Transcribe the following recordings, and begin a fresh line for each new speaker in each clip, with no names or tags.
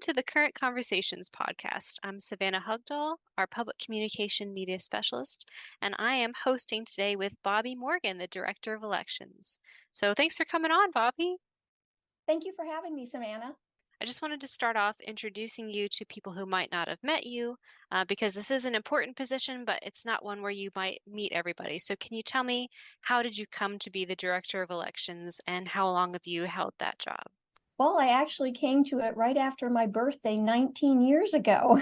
to the Current Conversations podcast. I'm Savannah Hugdahl, our public communication media specialist, and I am hosting today with Bobbi Morgan, the Director of Elections. So thanks for coming on, Bobbi.
Thank you for having me, Savannah.
I just wanted to start off introducing you to people who might not have met you, because this is an important position, but it's not one where you might meet everybody. So can you tell me, how did you come to be the Director of Elections, and how long have you held that job?
Well, I actually came to it right after my birthday 19 years ago.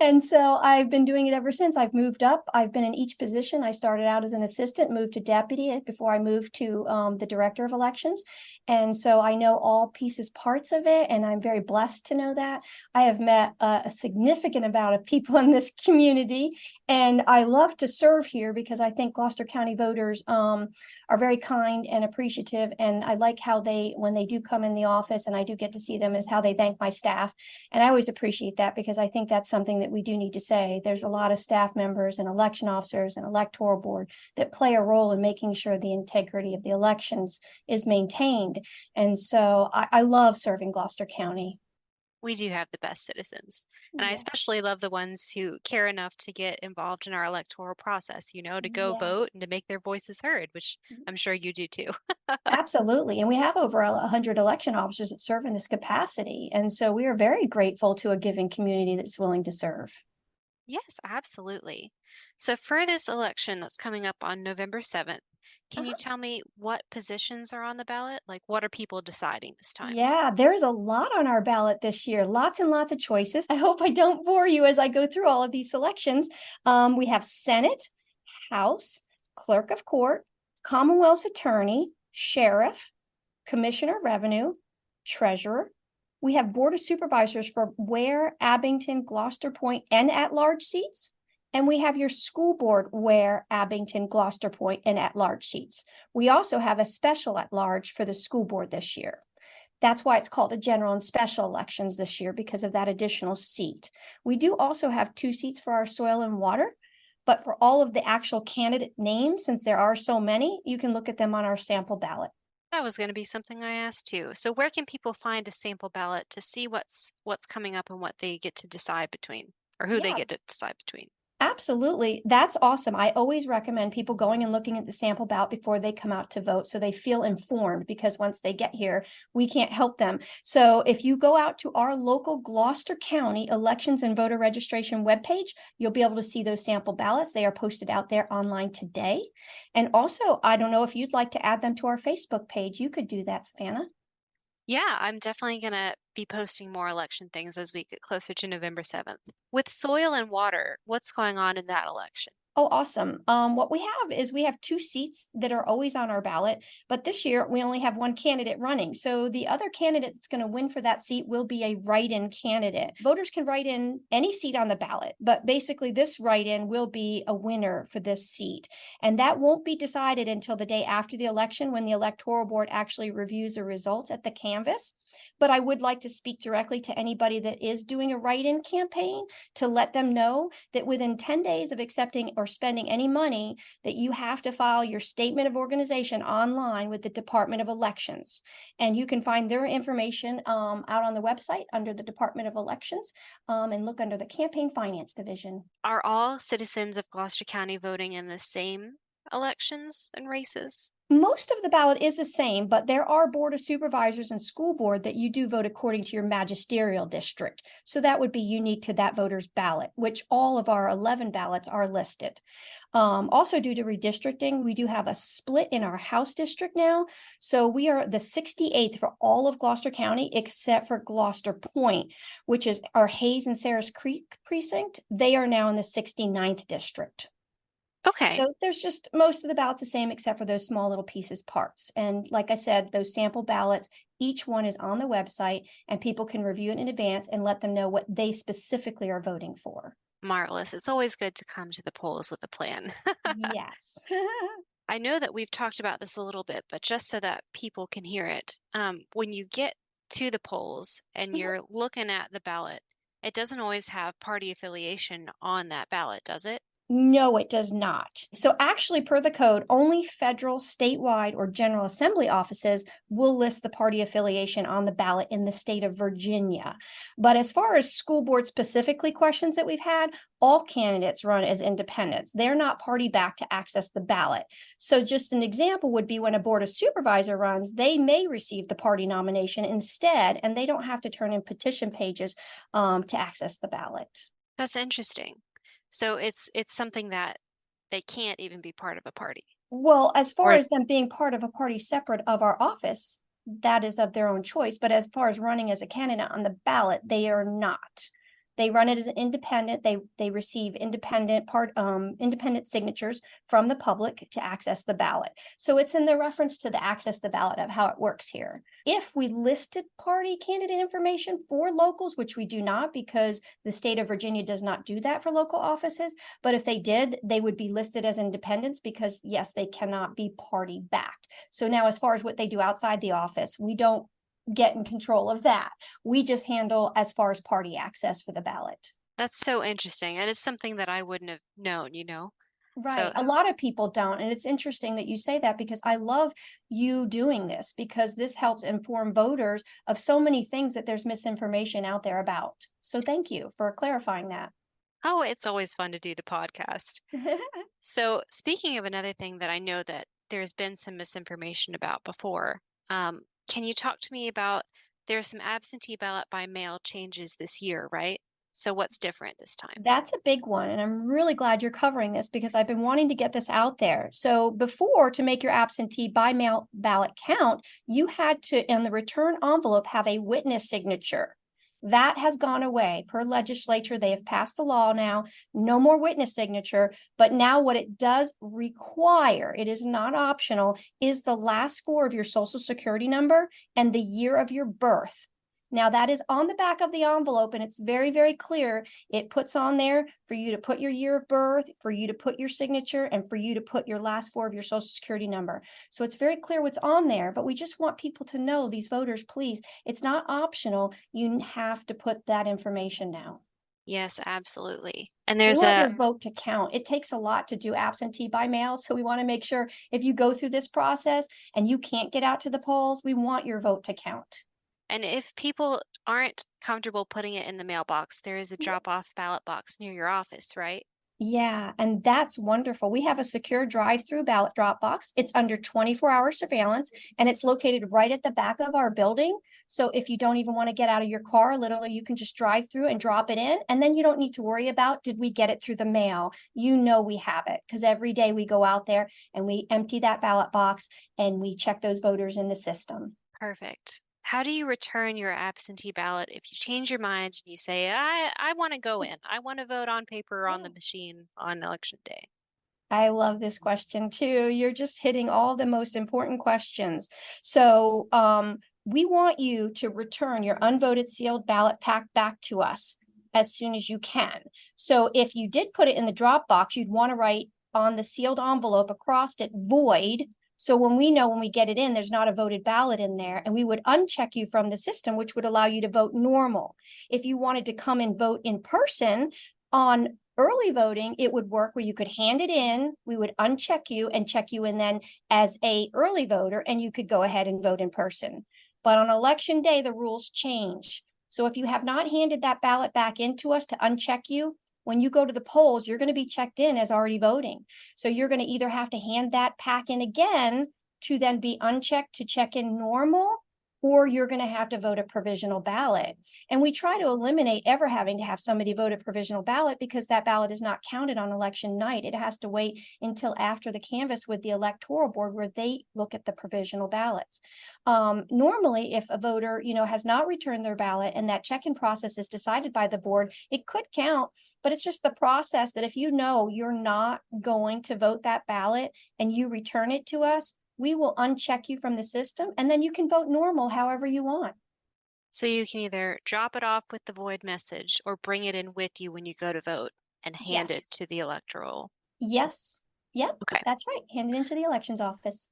And so I've been doing it ever since. I've moved up. I've been in each position. I started out as an assistant, moved to deputy before I moved to the director of elections. And so I know all pieces, parts of it, and I'm very blessed to know that. I have met a significant amount of people in this community, and I love to serve here because I think Gloucester County voters are very kind and appreciative. And I like how when they do come in the office and I do get to see them, is how they thank my staff. And I always appreciate that because I think that's something that we do need to say. There's a lot of staff members and election officers and electoral board that play a role in making sure the integrity of the elections is maintained. And so I love serving Gloucester County.
We do have the best citizens. And I
Yeah.
especially love the ones who care enough to get involved in our electoral process, to go vote
Yes.
and to make their voices heard, which I'm sure you do too.
Absolutely. And we have over 100 election officers that serve in this capacity. And so we are very grateful to a giving community that's willing to serve.
Yes, absolutely. So for this election that's coming up on November 7th, can you
Uh-huh.
tell me what positions are on the ballot? Like, what are people deciding this time?
Yeah, there's a lot on our ballot this year. Lots and lots of choices. I hope I don't bore you as I go through all of these selections. We have Senate, House, Clerk of Court, Commonwealth's Attorney, Sheriff, Commissioner of Revenue, Treasurer. We have Board of Supervisors for Ware, Abington, Gloucester Point, and at-large seats. And we have your school board, Ware, Abington, Gloucester Point, and at-large seats. We also have a special at-large for the school board this year. That's why it's called a general and special elections this year, because of that additional seat. We do also have 2 seats for our soil and water, but for all of the actual candidate names, since there are so many, you can look at them on our sample ballot.
That was going to be something I asked too. So where can people find a sample ballot to see what's coming up and what they get to decide between, or who they
Yeah,
get to decide between?
absolutely. That's awesome. I always recommend people going and looking at the sample ballot before they come out to vote so they feel informed, because once they get here, we can't help them. So if you go out to our local Gloucester County elections and voter registration webpage, you'll be able to see those sample ballots. They are posted out there online today. And also, I don't know if you'd like to add them to our Facebook page. You could do that, Savannah.
Yeah, I'm definitely going to be posting more election things as we get closer to November 7th. With soil and water, what's going on in that election?
Oh, awesome. What we have 2 seats that are always on our ballot, but this year we only have 1 candidate running. So the other candidate that's going to win for that seat will be a write-in candidate. Voters can write in any seat on the ballot, but basically this write-in will be a winner for this seat. And that won't be decided until the day after the election, when the electoral board actually reviews the results at the canvass. But I would like to speak directly to anybody that is doing a write-in campaign to let them know that within 10 days of accepting or spending any money, that you have to file your statement of organization online with the Department of Elections. And you can find their information out on the website under the Department of Elections, and look under the Campaign Finance Division.
Are all citizens of Gloucester County voting in the same elections and races?
Most of the ballot is the same, but there are board of supervisors and school board that you do vote according to your magisterial district. So that would be unique to that voter's ballot, which all of our 11 ballots are listed. Also, due to redistricting, we do have a split in our House district now. So we are the 68th for all of Gloucester County, except for Gloucester Point, which is our Hayes and Sarahs Creek precinct. They are now in the 69th district.
Okay.
So there's just most of the ballots the same, except for those small little pieces, parts. And like I said, those sample ballots, each one is on the website, and people can review it in advance and let them know what they specifically are voting for.
Marvelous. It's always good to come to the polls with a plan.
Yes.
I know that we've talked about this a little bit, but just so that people can hear it, when you get to the polls and
Mhm.
you're looking at the ballot, it doesn't always have party affiliation on that ballot, does it?
No, it does not. So actually, per the code, only federal, statewide, or General Assembly offices will list the party affiliation on the ballot in the state of Virginia. But as far as school board specifically questions that we've had, all candidates run as independents. They're not party backed to access the ballot. So just an example would be when a board of supervisor runs, they may receive the party nomination instead, and they don't have to turn in petition pages to access the ballot.
That's interesting. So it's something that they can't even be part of a party.
Well, as far
Or
as them being part of a party separate of our office, that is of their own choice, but as far as running as a candidate on the ballot, they are not. They run it as an independent, they receive independent signatures from the public to access the ballot. So it's in the reference to the access the ballot of how it works here. If we listed party candidate information for locals, which we do not because the state of Virginia does not do that for local offices, but if they did, they would be listed as independents because yes, they cannot be party backed. So now as far as what they do outside the office, we don't get in control of that. We just handle as far as party access for the ballot.
that's so interesting. And it's something that I wouldn't have known.
Right.
So,
A lot of people don't. And it's interesting that you say that because I love you doing this because this helps inform voters of so many things that there's misinformation out there about. So thank you for clarifying that.
oh, it's always fun to do the podcast. So, speaking of another thing that I know that there's been some misinformation about before, can you talk to me about there's some absentee ballot by mail changes this year, right? So, what's different this time?
That's a big one, and I'm really glad you're covering this because I've been wanting to get this out there. So before, to make your absentee by mail ballot count, you had to, in the return envelope, have a witness signature. That has gone away. Per legislature, they have passed the law now, no more witness signature. But now what it does require, it is not optional, is the last four of your social security number and the year of your birth. Now that is on the back of the envelope and it's very, very clear. It puts on there for you to put your year of birth, for you to put your signature, and for you to put your last four of your social security number. So it's very clear what's on there, but we just want people to know, these voters, please, it's not optional. You have to put that information now.
Yes, absolutely. And
We
there's
want
a
your vote to count. It takes a lot to do absentee by mail. So we want to make sure if you go through this process and you can't get out to the polls, we want your vote to count.
And if people aren't comfortable putting it in the mailbox, there is a drop-off ballot box near your office, right?
Yeah, and that's wonderful. We have a secure drive-through ballot drop box. It's under 24-hour surveillance and it's located right at the back of our building. So if you don't even want to get out of your car, literally you can just drive through and drop it in. And then you don't need to worry about, did we get it through the mail? You know we have it because every day we go out there and we empty that ballot box and we check those voters in the system.
Perfect. How do you return your absentee ballot if you change your mind and you say, I want to go in. I want to vote on paper or on the machine on election day?
I love this question too. You're just hitting all the most important questions. So, we want you to return your unvoted sealed ballot pack back to us as soon as you can. So, if you did put it in the drop box, you'd want to write on the sealed envelope across it void. So when we know when we get it in, there's not a voted ballot in there, and we would uncheck you from the system, which would allow you to vote normal. If you wanted to come and vote in person on early voting, it would work where you could hand it in, we would uncheck you and check you in then as a early voter, and you could go ahead and vote in person. But on election day, the rules change. So if you have not handed that ballot back into us to uncheck you, when you go to the polls, you're going to be checked in as already voting. So you're going to either have to hand that pack in again to then be unchecked to check in normal, or you're going to have to vote a provisional ballot. And we try to eliminate ever having to have somebody vote a provisional ballot because that ballot is not counted on election night. It has to wait until after the canvass with the electoral board where they look at the provisional ballots. Normally, if a voter, has not returned their ballot and that check-in process is decided by the board, it could count, but it's just the process that if you know you're not going to vote that ballot and you return it to us, we will uncheck you from the system and then you can vote normal however you want.
So you can either drop it off with the void message or bring it in with you when you go to vote and hand it
Yes.
to the electoral.
Yes. Yep.
Okay,
That's right. Hand it into the elections office.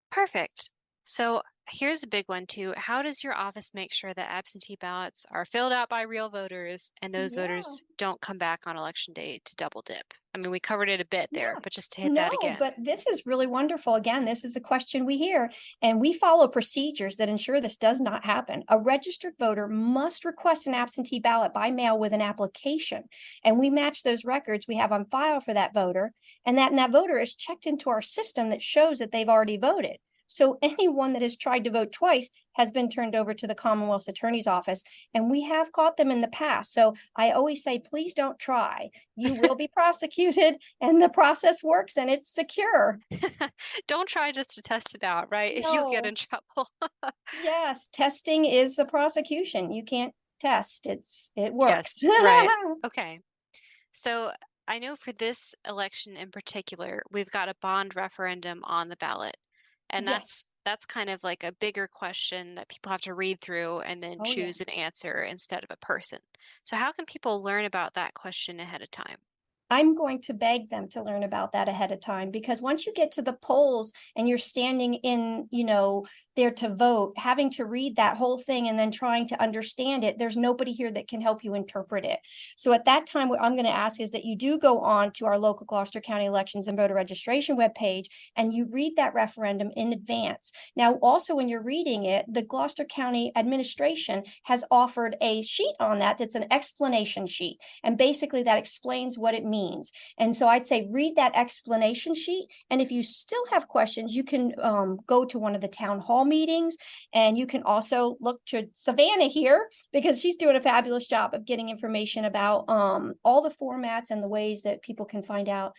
perfect. So here's a big one too. How does your office make sure that absentee ballots are filled out by real voters and those
Yeah.
voters don't come back on election day to double dip? I mean, we covered it a bit there,
Yeah.
but just to hit that
No,
again.
but this is really wonderful. Again, this is a question we hear, and we follow procedures that ensure this does not happen. A registered voter must request an absentee ballot by mail with an application, and we match those records we have on file for that voter, and that voter is checked into our system that shows that they've already voted. So anyone that has tried to vote twice has been turned over to the Commonwealth's Attorney's Office, and we have caught them in the past. So I always say, please don't try. You will be prosecuted, and the process works and it's secure.
Don't try just to test it out, right? You'll get in
No,
trouble.
yes, testing is a prosecution. You can't test. It works.
Yes, right. Okay. So I know for this election in particular, we've got a bond referendum on the ballot. And
Yes.
that's kind of like a bigger question that people have to read through and then
Oh yeah.
choose an answer instead of a person. So how can people learn about that question ahead of time?
I'm going to beg them to learn about that ahead of time, because once you get to the polls and you're standing in, there to vote, having to read that whole thing and then trying to understand it, there's nobody here that can help you interpret it. So at that time, what I'm going to ask is that you do go on to our local Gloucester County elections and voter registration webpage and you read that referendum in advance. Now, also when you're reading it, the Gloucester County administration has offered a sheet on that that's an explanation sheet. And basically that explains what it means. And so I'd say read that explanation sheet. And if you still have questions, you can go to one of the town hall meetings, and you can also look to Savannah here, because she's doing a fabulous job of getting information about all the formats and the ways that people can find out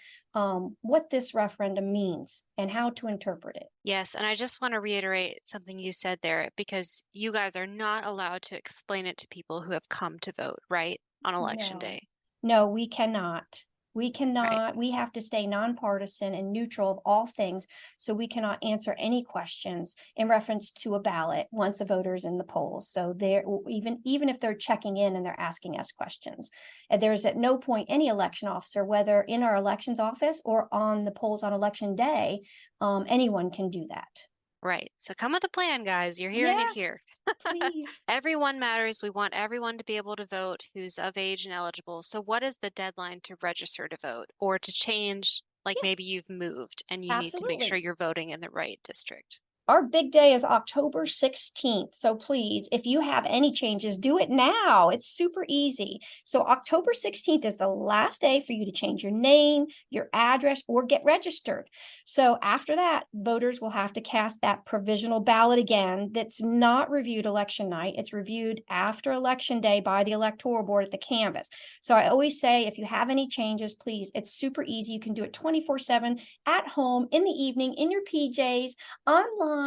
what this referendum means and how to interpret it.
Yes, and I just want to reiterate something you said there because you guys are not allowed to explain it to people who have come to vote, right? On election
No,
day.
no, we cannot. We
Right.
cannot, we have to stay nonpartisan and neutral of all things. So we cannot answer any questions in reference to a ballot once a voter is in the polls. So they're even if they're checking in and they're asking us questions. And there's at no point any election officer, whether in our elections office or on the polls on election day, anyone can do that.
Right. So come with a plan, guys. You're hearing it
Yes,
here.
please.
Everyone matters. We want everyone to be able to vote who's of age and eligible. So what is the deadline to register to vote or to change? Like
Yeah,
maybe you've moved and you need to make sure
absolutely.
you're voting in the right district.
Our big day is October 16th. So please, if you have any changes, do it now. It's super easy. So October 16th is the last day for you to change your name, your address, or get registered. So after that, voters will have to cast that provisional ballot again. That's not reviewed election night. It's reviewed after election day by the electoral board at the canvas. So I always say, if you have any changes, please, it's super easy. You can do it 24/7 at home, in the evening, in your PJs, online,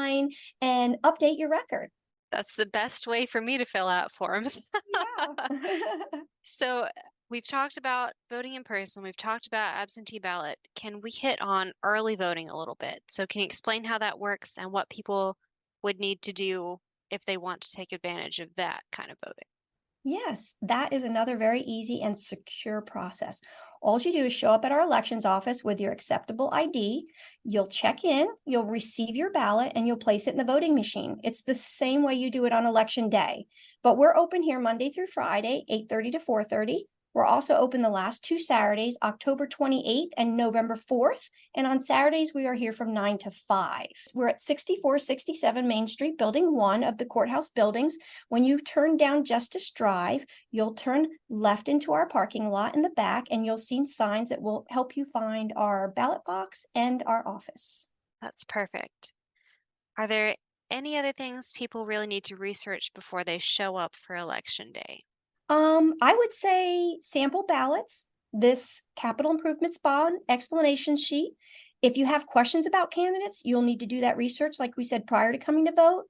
and update your record.
That's the best way for me to fill out forms.
Yeah.
So we've talked about voting in person. We've talked about absentee ballot. Can we hit on early voting a little bit? So can you explain how that works and what people would need to do if they want to take advantage of that kind of voting?
Yes, that is another very easy and secure process. All you do is show up at our elections office with your acceptable ID. You'll check in, you'll receive your ballot, and you'll place it in the voting machine. It's the same way you do it on election day. But we're open here Monday through Friday, 8:30 to 4:30. We're also open the last two Saturdays, October 28th and November 4th. And on Saturdays, we are here from 9 to 5. We're at 6467 Main Street, Building 1 of the courthouse buildings. When you turn down Justice Drive, you'll turn left into our parking lot in the back, and you'll see signs that will help you find our ballot box and our office.
That's perfect. Are there any other things people really need to research before they show up for election day?
I would say sample ballots, this capital improvements bond explanation sheet. If you have questions about candidates, you'll need to do that research, like we said, prior to coming to vote.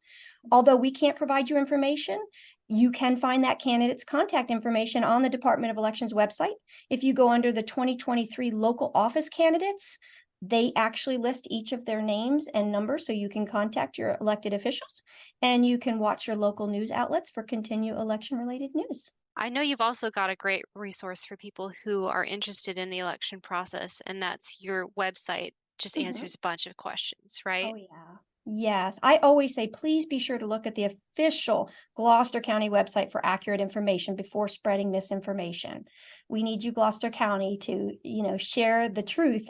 Although we can't provide you information, you can find that candidate's contact information on the Department of Elections website. If you go under the 2023 local office candidates, they actually list each of their names and numbers, so you can contact your elected officials, and you can watch your local news outlets for continued election related news.
I know you've also got a great resource for people who are interested in the election process, and that's your website just
Mhm.
answers a bunch of questions, right?
Oh, yeah. Yes, I always say, please be sure to look at the official Gloucester County website for accurate information before spreading misinformation. We need you, Gloucester County, to, share the truth.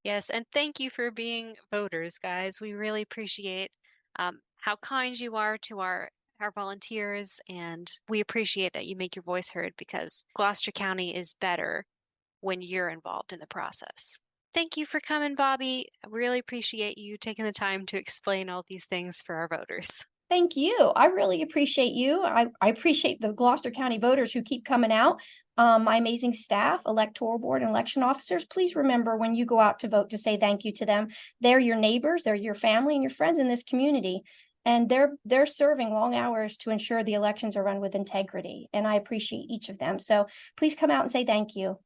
Yes, and thank you for being voters, guys. We really appreciate how kind you are to our volunteers, and we appreciate that you make your voice heard because Gloucester County is better when you're involved in the process. Thank you for coming, Bobbi. I really appreciate you taking the time to explain all these things for our voters.
Thank you. I really appreciate you. I appreciate the Gloucester County voters who keep coming out. My amazing staff, electoral board, and election officers, please remember when you go out to vote to say thank you to them. They're your neighbors, they're your family and your friends in this community. And they're serving long hours to ensure the elections are run with integrity. And I appreciate each of them. So please come out and say thank you.